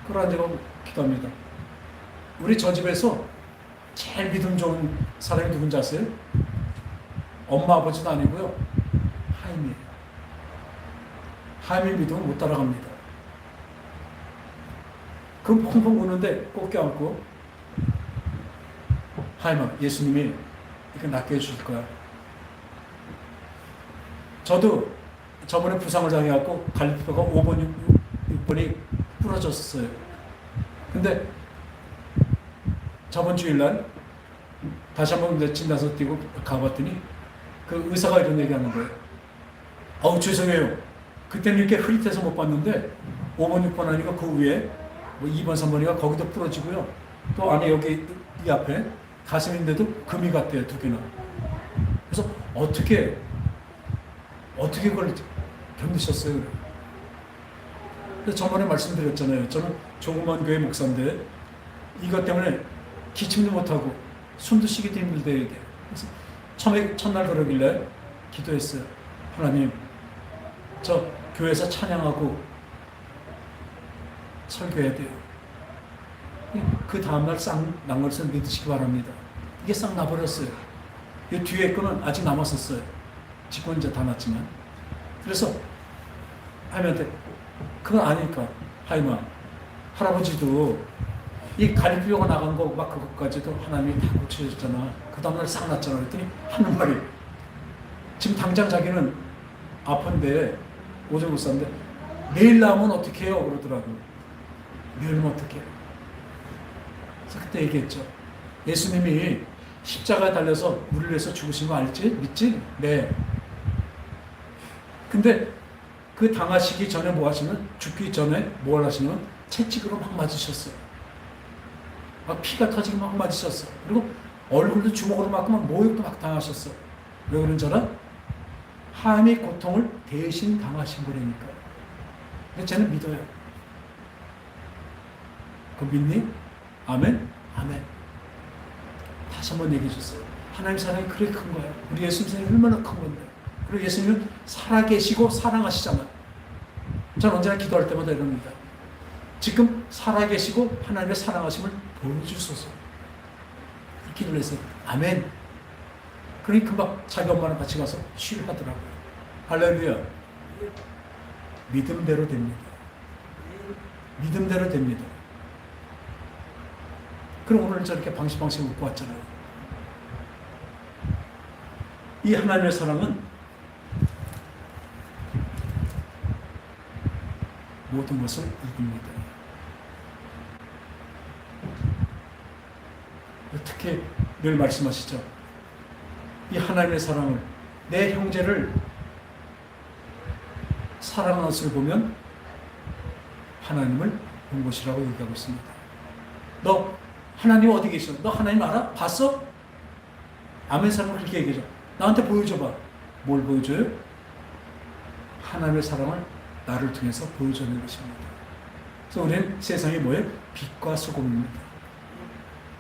A: 끌어안고 기도합니다. 우리 저 집에서 제일 믿음 좋은 사람이 누군지 아세요? 엄마 아버지도 아니고요. 하임이에요. 하임이 믿으면 못 따라갑니다. 그럼 펑펑 우는데 꼭 껴안고 하임아 예수님이 이거 낫게 해주실 거야. 저도 저번에 부상을 당해갖고 갈비뼈가 5번, 6번이 부러졌어요. 근데 저번 주일날 다시 한번 진단서 뛰고 가봤더니 그 의사가 이런 얘기하는 거예요. 아우 죄송해요. 그때는 이렇게 흐릿해서 못 봤는데 5번, 6번 아니고 그 위에 뭐 2번, 3번이가 거기도 부러지고요. 또 안에 여기 이 앞에 가슴인데도 금이 갔대요. 2개나. 그래서 어떻게 그걸 견디셨어요? 근데 저번에 말씀드렸잖아요. 저는 조그만 교회 목사인데 이것 때문에 기침도 못하고 숨도 쉬기도 힘들대 이게. 그래서 첫날 그러길래 기도했어요. 하나님, 저 교회에서 찬양하고 설교해야 돼요. 그 다음날 싹 난 것을 믿으시기 바랍니다. 이게 싹 나버렸어요. 이 뒤에 거는 아직 남았었어요. 지금 이제 다 났지만. 그래서 하임한테 그건 아니니까 하임아 할아버지도 이 갈비뼈가 나간 거 막 그것까지도 하나님이 다 고쳐줬잖아. 그 다음날 싹 났잖아. 그랬더니 하는 말이 지금 당장 자기는 아픈데 오줌 못 쌌는데 내일 나오면 어떻게 해요? 그러더라고요. 내일은 어떻게 해요? 그래서 그때 얘기했죠. 예수님이 십자가에 달려서 우리를 위해서 죽으신 거 알지? 믿지? 네. 근데 그 당하시기 전에 뭐 하시면 죽기 전에 뭘 하시냐면 채찍으로 막 맞으셨어요. 막 피가 터지게 막 맞으셨어요. 그리고 얼굴도 주먹으로 맞고 막 모욕도 막 당하셨어요. 왜 그런 줄 알아? 하나님의 고통을 대신 당하신 거라니까. 근데 쟤는 믿어요. 그 믿니? 아멘? 아멘. 다시 한번 얘기해 줬어요. 하나님 사랑이 그렇게 큰 거예요. 우리 예수님 사랑이 얼마나 큰 건데. 그리고 예수님은 살아계시고 사랑하시잖아요. 저는 언제나 기도할 때마다 이럽니다. 지금 살아계시고 하나님의 사랑하심을 보여주소서. 이 기도를 했어요. 아멘. 그러니 금방 자기 엄마랑 같이 가서 쉬하더라고요. 할렐루야. 믿음대로 됩니다. 믿음대로 됩니다. 그럼 오늘 저렇게 방식방식 웃고 왔잖아요. 이 하나님의 사랑은 모든 것을 이깁니다. 특히 늘 말씀하시죠. 이 하나님의 사랑을, 내 형제를 사랑하는 것을 보면 하나님을 본 것이라고 얘기하고 있습니다. 너 하나님 어디 계셔? 너 하나님 알아? 봤어? 아멘 사람은 그렇게 얘기하죠. 나한테 보여줘봐. 뭘 보여줘요? 하나님의 사랑을 나를 통해서 보여주는 것입니다. 그래서 우리는 세상이 뭐예요? 빛과 소금입니다.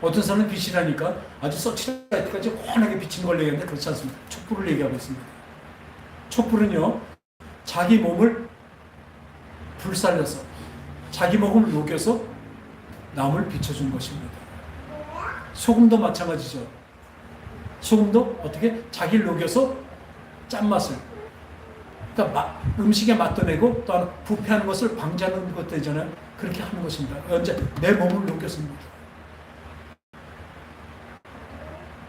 A: 어떤 사람은 빛이라니까 아주 서치라이트까지 환하게 비치는 걸 얘기하는데 그렇지 않습니다. 촛불을 얘기하고 있습니다. 촛불은요, 자기 몸을 불살려서 자기 몸을 녹여서 남을 비춰준 것입니다. 소금도 마찬가지죠. 소금도 어떻게 자기를 녹여서 짠맛을, 그러니까 음식에 맛도 내고 또 하나 부패하는 것을 방지하는 것도 있잖아요. 그렇게 하는 것입니다. 언제? 내 몸을 녹였습니다.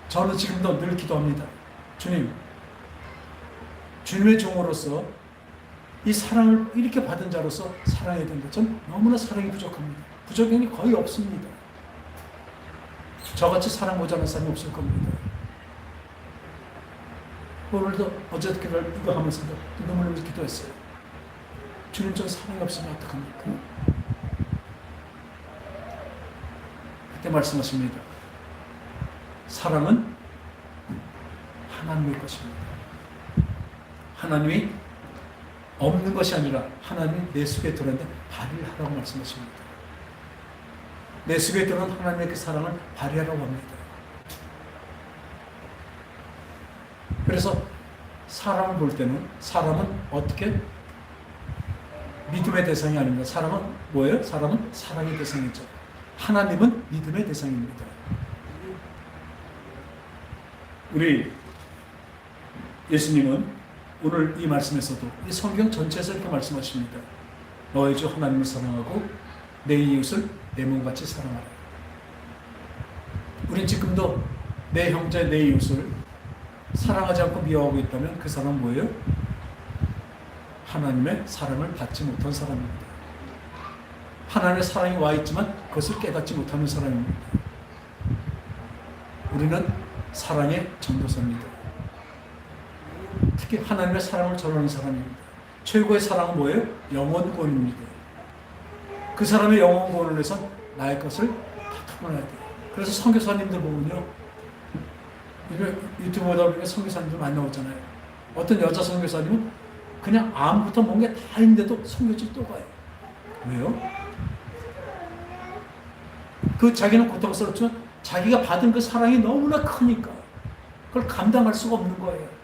A: 저는 지금도 늘 기도합니다. 주님, 주님의 종으로서 이 사랑을 이렇게 받은 자로서 사랑해야 된다. 전 너무나 사랑이 부족합니다. 부족함이 거의 없습니다. 저같이 사랑 모자란 사람이 없을 겁니다. 오늘도 어저께 이거 하면서도 눈물 흘리면서 기도했어요. 주님, 저 사랑이 없으면 어떡합니까? 그때 말씀하십니다. 사랑은 하나님의 것입니다. 하나님이 없는 것이 아니라 하나님이 내 속에 들어있는데 발휘를 하라고 말씀하십니다. 내 속에 들어온 하나님의 그 사랑을 발휘하라고 합니다. 그래서 사람을 볼 때는 사람은 어떻게? 믿음의 대상이 아닙니다. 사람은 뭐예요? 사람은 사랑의 대상이죠. 하나님은 믿음의 대상입니다. 우리 예수님은 오늘 이 말씀에서도 이 성경 전체에서 이렇게 말씀하십니다. 너의 주 하나님을 사랑하고 내 이웃을 내 몸같이 사랑하라. 우린 지금도 내 형제 내 이웃을 사랑하지 않고 미워하고 있다면 그 사람은 뭐예요? 하나님의 사랑을 받지 못한 사람입니다. 하나님의 사랑이 와 있지만 그것을 깨닫지 못하는 사람입니다. 우리는 사랑의 전도사입니다. 특히 하나님의 사랑을 전하는 사람입니다. 최고의 사랑은 뭐예요? 영원 구원입니다. 그 사람의 영원 구원을 위해서 나의 것을 다 털어놔야 돼요. 그래서 선교사님들 보면요, 유튜브 보다 보니까 선교사님들 많이 나오잖아요. 어떤 여자 선교사님은 그냥 암부터 뭔 게 다 있는데도 선교지 또 가요. 왜요? 그 자기는 고통스럽지만 자기가 받은 그 사랑이 너무나 크니까 그걸 감당할 수가 없는 거예요.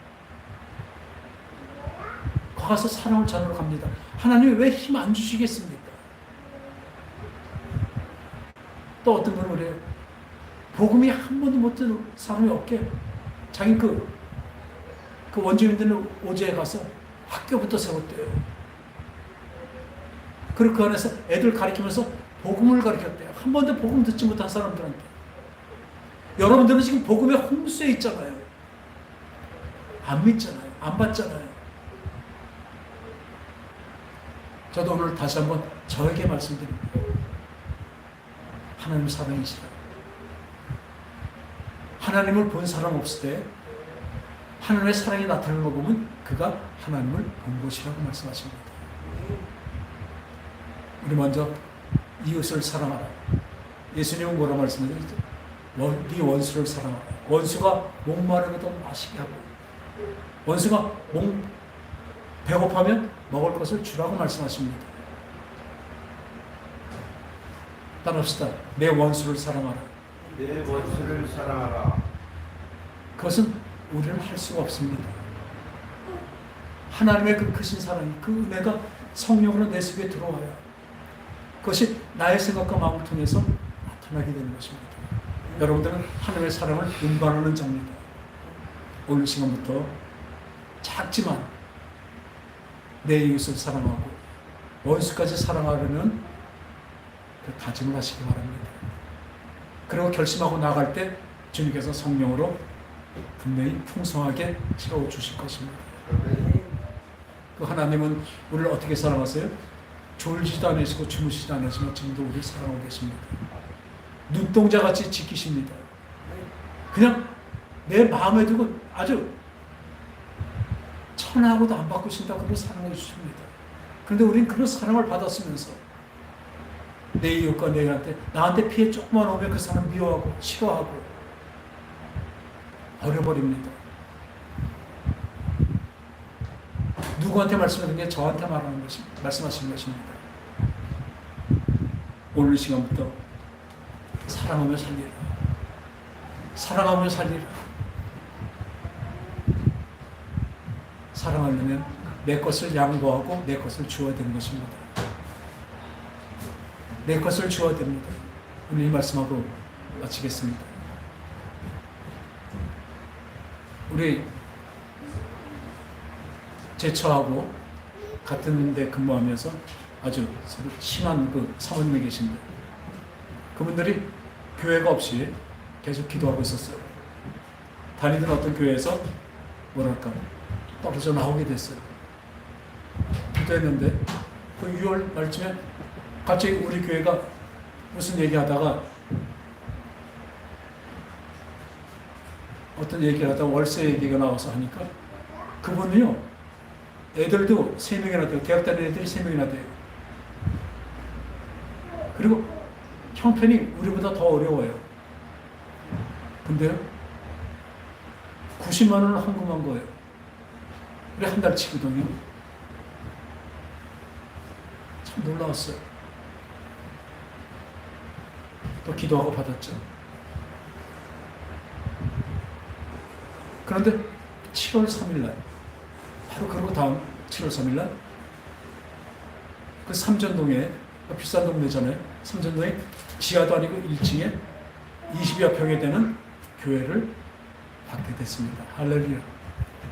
A: 거기서 사랑을 전하러 갑니다. 하나님이 왜 힘 안 주시겠습니까? 또 어떤 분은 그래요. 복음이 한 번도 못 듣는 사람이 없게 자기 그 원주민들은 오지에 가서 학교부터 세웠대요. 그리고 그 안에서 애들 가르치면서 복음을 가르쳤대요. 한 번도 복음 듣지 못한 사람들한테. 여러분들은 지금 복음의 홍수에 있잖아요. 안 믿잖아요. 안 받잖아요. 저도 오늘 다시 한번 저에게 말씀드립니다. 하나님 사랑이시라. 하나님을 본 사람 없을 때 하나님의 사랑이 나타나는 거 보면 그가 하나님을 본 것이라고 말씀하십니다. 우리 먼저 이웃을 사랑하라. 예수님은 뭐라고 말씀하셨죠? 네 원수를 사랑하라. 원수가 목마르고도 마시게 하고 원수가 배고파면 먹을 것을 주라고 말씀하십니다. 따라합시다. 내 원수를 사랑하라.
B: 내 원수를 사랑하라.
A: 그것은 우리는 할 수가 없습니다. 하나님의 그 크신 사랑이, 그 은혜가 성령으로 내 속에 들어와야 그것이 나의 생각과 마음을 통해서 나타나게 되는 것입니다. 여러분들은 하나님의 사랑을 운반하는 자입니다. 오늘 시간부터 작지만 내 이웃을 사랑하고 원수까지 사랑하려는 그 다짐을 하시기 바랍니다. 그리고 결심하고 나갈 때 주님께서 성령으로 분명히 풍성하게 채워주실 것입니다. 그 하나님은 우리를 어떻게 사랑하세요? 졸지도 않으시고 주무시지도 않으시고 지금도 우리를 사랑하고 계십니다. 눈동자같이 지키십니다. 그냥 내 마음에 두고 아주 천하고도 안 바꾸신다고 그걸 사랑해 주십니다. 그런데 우리는 그런 사랑을 받았으면서 내 이웃과 나한테 피해 조금만 오면 그 사람 미워하고 싫어하고 버려버립니다. 누구한테 말씀하는 게 저한테 말씀하시는 것입니다. 오늘 이 시간부터 사랑하며 살리라. 사랑하며 살리라. 사랑하려면 내 것을 양보하고 내 것을 주어야 되는 것입니다. 내 것을 주어야 됩니다. 오늘 이 말씀하고 마치겠습니다. 우리 제 처하고 같은 데 근무하면서 아주 심한 그 사모님이 계신데 그분들이 교회가 없이 계속 기도하고 있었어요. 다니던 어떤 교회에서 뭐랄까 떨어져 나오게 됐어요. 기도했는데 그 6월 말쯤에 갑자기 우리 교회가 무슨 얘기하다가 어떤 얘기를 하다가 월세 얘기가 나와서 하니까 그분은요 애들도 3명이나 돼요. 대학 다니는 애들이 3명이나 돼요. 그리고 형편이 우리보다 더 어려워요. 근데요 90만 원을 헌금한 거예요. 그래 한 달치거든요. 참 놀라웠어요. 또 기도하고 받았죠. 그런데 7월 3일 날, 바로 그러고 다음 7월 3일 날, 그 삼전동에, 비싼 동네잖아요. 삼전동에 지하도 아니고 1층에 20여 평에 되는 교회를 받게 됐습니다. 할렐루야.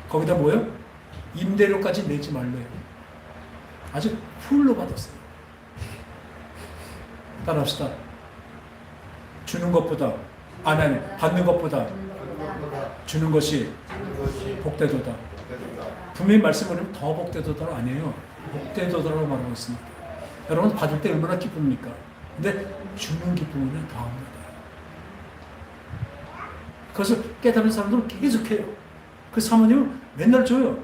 A: 거기다 뭐요? 임대료까지 내지 말래요. 아주 풀로 받았어요. 따라합시다. 주는 것보다, 아니, 받는 것보다 주는 것이 복되도다. 분명히 말씀을 하면 더 복되도다 아니에요. 복되도다라고 말하고 있습니다. 여러분 받을 때 얼마나 기쁩니까? 근데 주는 기쁨은 더합니다. 그래서 깨달은 사람들은 계속해요. 그 사모님은 맨날 줘요.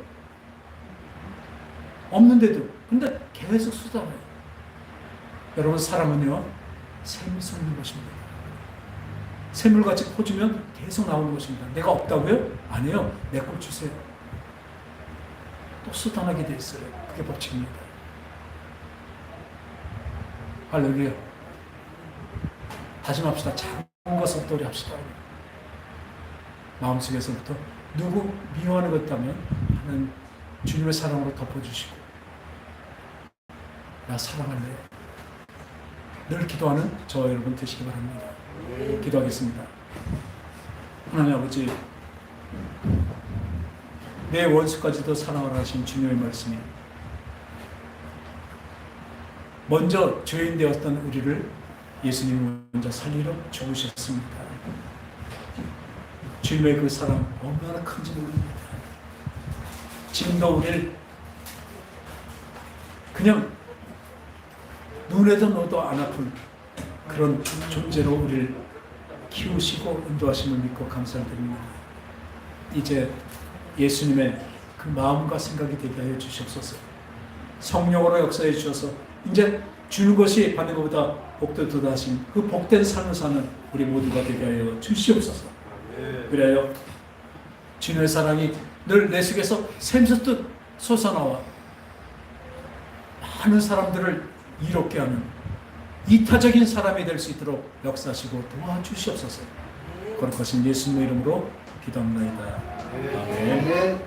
A: 없는데도. 근데 계속 쏟아내요. 여러분 사람은요, 샘이 솟는 것입니다. 샘물같이 퍼주면 계속 나오는 것입니다. 내가 없다고요? 아니에요. 내 걸 주세요. 또 쏟아나게 돼 있어요. 그게 법칙입니다. 할렐루야. 다짐합시다. 작은 것부터 우리 합시다. 마음속에서부터 누구 미워하는 것 있다면 하나님 주님의 사랑으로 덮어주시고 나 사랑할래요. 늘 기도하는 저 여러분 되시기 바랍니다. 기도하겠습니다. 하나님 아버지, 내 원수까지도 사랑하라 하신 주님의 말씀이 먼저 죄인 되었던 우리를 예수님이 먼저 살리러 죽으셨습니다. 주님의 그 사랑 얼마나 큰지 모릅니다. 지금도 우리를 그냥 눈에도 넣어도 안 아픈 그런 존재로 우리를 키우시고 인도하심을 믿고 감사드립니다. 이제 예수님의 그 마음과 생각이 되게 하여 주시옵소서. 성령으로 역사해 주셔서 이제 주는 것이 받는 것보다 복되도다 하신 그 복된 삶을 사는 우리 모두가 되게 하여 주시옵소서. 그래요. 주님의 사랑이 늘 내 속에서 샘솟듯 솟아나와 많은 사람들을 이롭게 하는 이타적인 사람이 될 수 있도록 역사하시고 도와주시옵소서. 거룩하신 예수님의 이름으로 기도합니다. 아멘.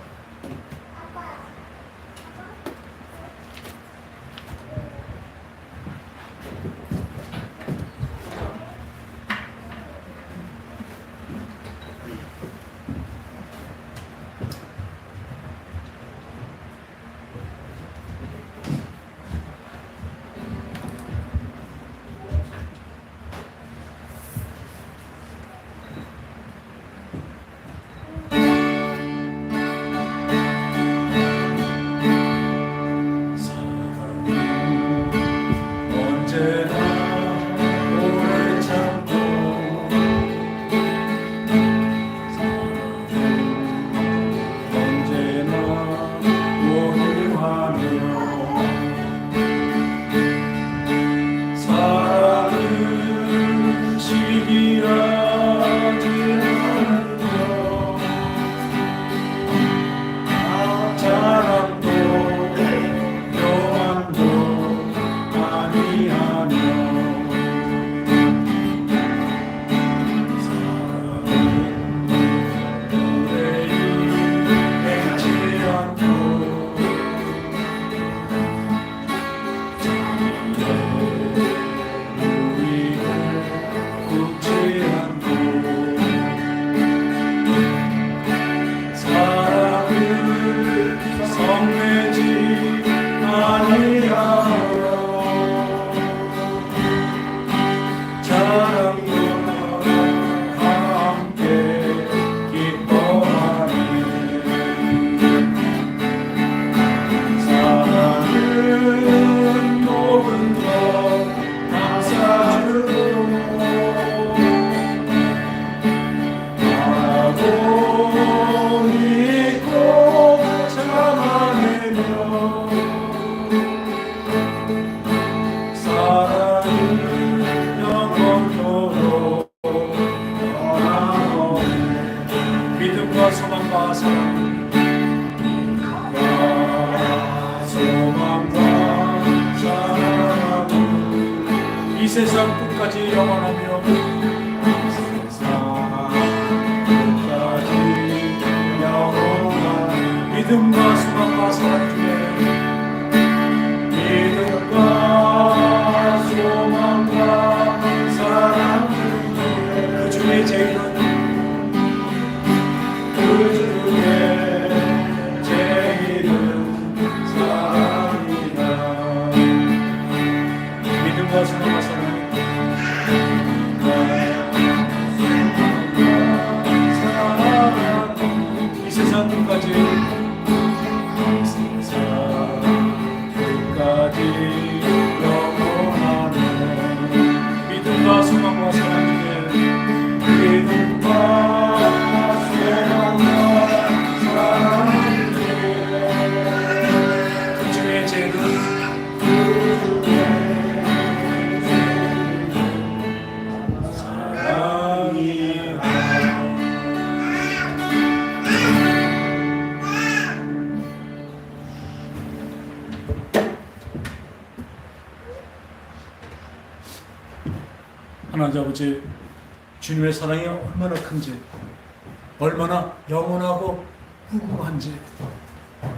A: 소망과 사랑 소망과 사랑 이 세상 끝까지 영원하며 믿음과 소망과 사랑 중에 믿음과 소망과 사랑 중에 그 중에 제일은 사랑이다. 믿음과 소망과 사랑 이 세상 끝까지 영원하네. 믿음과 소망과 사랑 중에 믿음과 소망과 사랑 중에 그 중에 제일은 사랑이다. 하나님 아버지, 주님의 사랑이 얼마나 큰지, 얼마나 영원하고 무궁한지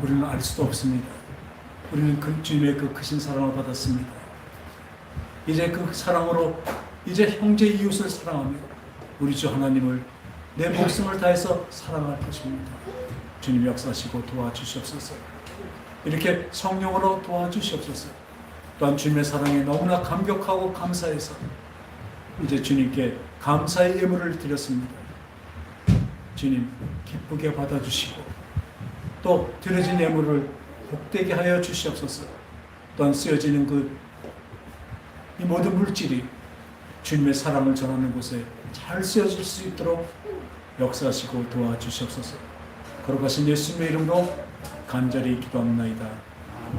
A: 우리는 알 수도 없습니다. 우리는 그 주님의 그 크신 사랑을 받았습니다. 이제 그 사랑으로 이제 형제 이웃을 사랑하며 우리 주 하나님을 내 목숨을 다해서 사랑할 것입니다. 주님 역사하시고 도와주시옵소서. 이렇게 성령으로 도와주시옵소서. 또한 주님의 사랑에 너무나 감격하고 감사해서 이제 주님께 감사의 예물을 드렸습니다. 주님 기쁘게 받아주시고 또 드려진 예물을 복되게 하여 주시옵소서. 또한 쓰여지는 이 모든 물질이 주님의 사랑을 전하는 곳에 잘 쓰여질 수 있도록 역사하시고 도와주시옵소서. 거룩하신 예수님의 이름으로 간절히 기도합나이다.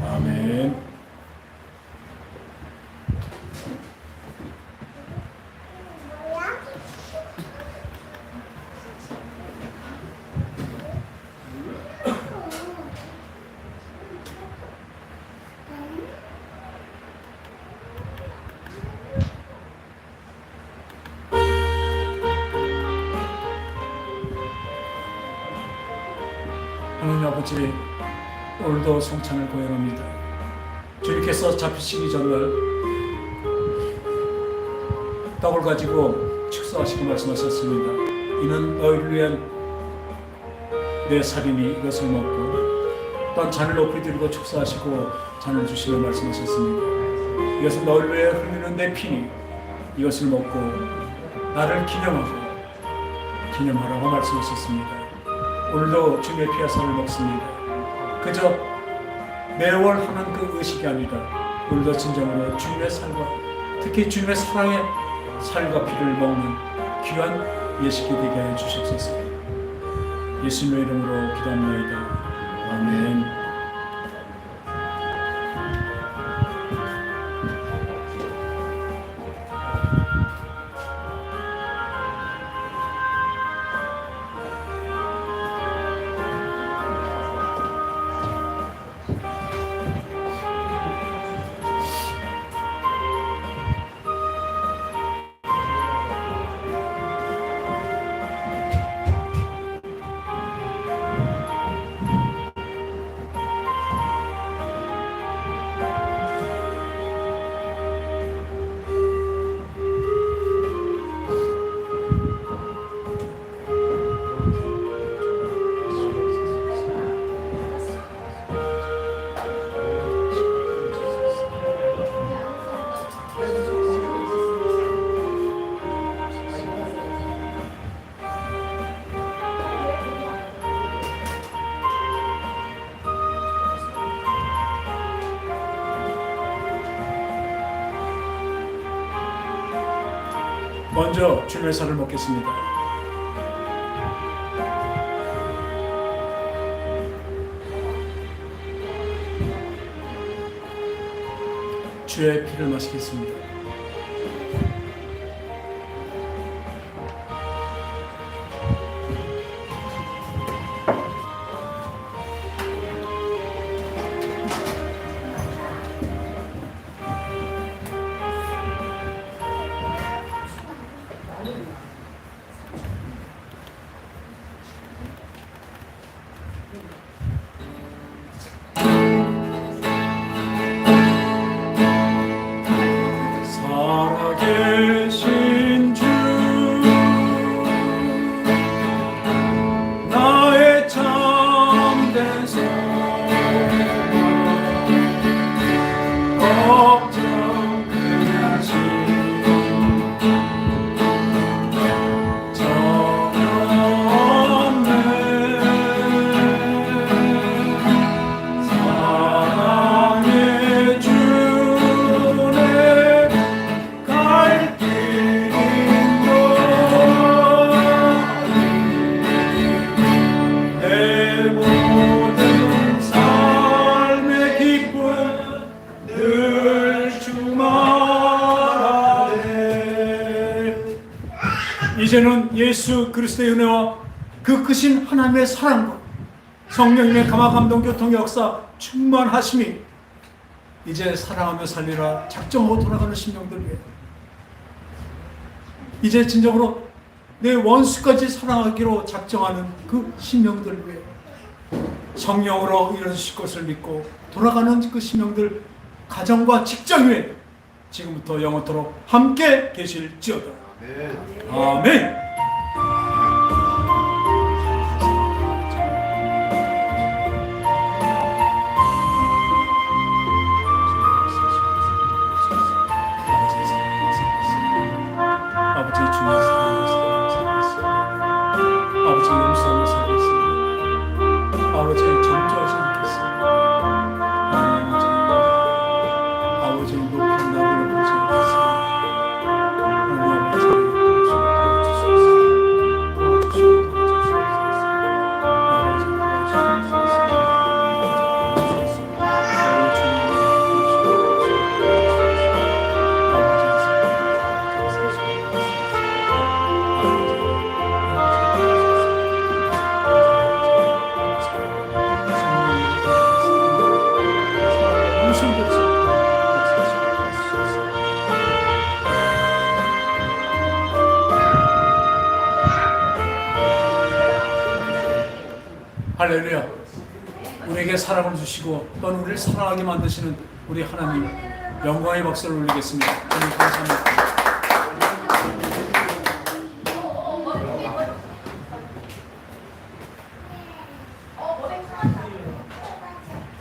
A: 아멘. 하나님 아버지, 오늘도 성찬을 고연합니다. 주님께서 잡히시기 전날 떡을 가지고 축사하시고 말씀하셨습니다. 이는 너희를 위한 내 살이니 이것을 먹고, 또한 잔을 높이 들고 축사하시고 잔을 주시며 말씀하셨습니다. 이것은 너희를 위해 흘리는 내 피니 이것을 먹고 나를 기념하라고 말씀하셨습니다. 오늘도 주님의 피와 살을 먹습니다. 그저 매월 하는 그 의식이 아니라 오늘도 진정으로 주님의 살과 특히 주님의 사랑의 살과 피를 먹는 귀한 예식이 되게 하여 주시옵소서. 예수님의 이름으로 기도합나이다. 아멘. 먼저 주님의 살을 먹겠습니다. 주의 피를 마시겠습니다. 모든 삶의 기쁨 늘 충만하네. 이제는 예수 그리스도의 은혜와 그 크신 하나님의 사랑과 성령님의 감화 감동 교통 역사 충만하심이 이제 사랑하며 살리라 작정하고 돌아가는 심령들 위해, 이제 진정으로 내 원수까지 사랑하기로 작정하는 그 심령들 위해 성령으로 이루어질 것을 믿고 돌아가는 그 심령들 가정과 직장 위에 지금부터 영원토록 함께 계실지어다. 아멘. 아버지의 주님의 사랑을 살겠습니다. 아버지의 용서를 살겠습니다. 아버지의 정죄하지 않겠습니다. 하나님 아버지의 높은 나무를 보지 않겠습니다. 하나님 아버지의 할렐루야. 우리에게 사랑을 주시고 또는 우리를 사랑하게 만드시는 우리 하나님, 영광의 박수를 올리겠습니다. 하나님 감사합니다.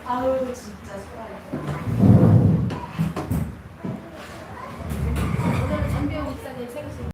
C: 아유 진짜.